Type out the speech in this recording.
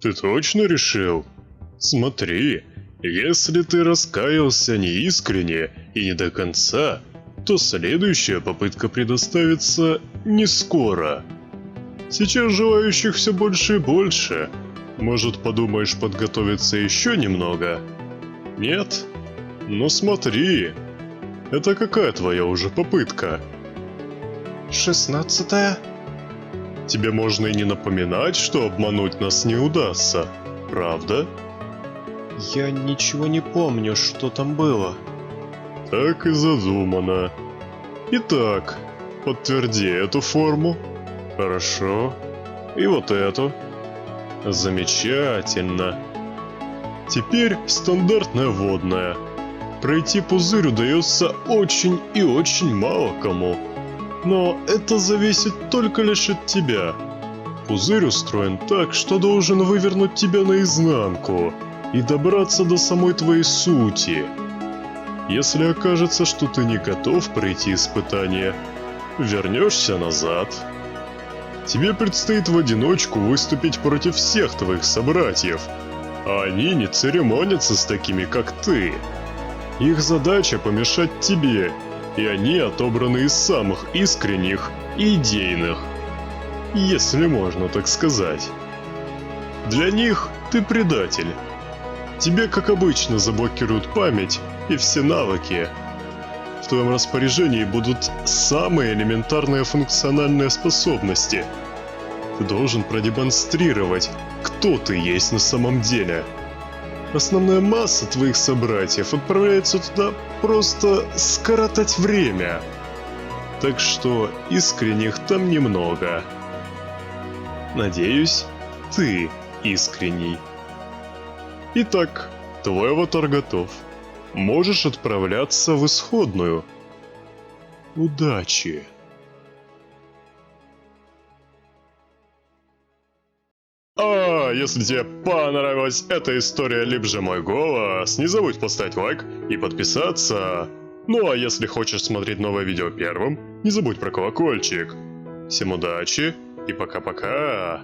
Ты точно решил? Смотри, если ты раскаялся неискренне и не до конца, то следующая попытка предоставится не скоро. Сейчас желающих все больше и больше. Может, подумаешь подготовиться еще немного? Нет? Ну смотри. Это какая твоя уже попытка? 16-я? Тебе можно и не напоминать, что обмануть нас не удастся, правда? Я ничего не помню, что там было. Так и задумано. Итак, подтверди эту форму. Хорошо. И вот эту. Замечательно. Теперь стандартная водная. Пройти пузырь удается очень и очень мало кому. Но это зависит только лишь от тебя. Пузырь устроен так, что должен вывернуть тебя наизнанку и добраться до самой твоей сути. Если окажется, что ты не готов пройти испытание, вернешься назад. Тебе предстоит в одиночку выступить против всех твоих собратьев, а они не церемонятся с такими, как ты. Их задача помешать тебе, и они отобраны из самых искренних и идейных, если можно так сказать. Для них ты предатель. Тебе, как обычно, заблокируют память и все навыки. В твоем распоряжении будут самые элементарные функциональные способности. Ты должен продемонстрировать, кто ты есть на самом деле. Основная масса твоих собратьев отправляется туда просто скоротать время. Так что искренних там немного. Надеюсь, ты искренний. Итак, твой аватар готов. Можешь отправляться в исходную. Удачи! Если тебе понравилась эта история, либо же мой голос, не забудь поставить лайк и подписаться. Ну а если хочешь смотреть новое видео первым, не забудь про колокольчик. Всем удачи и пока-пока!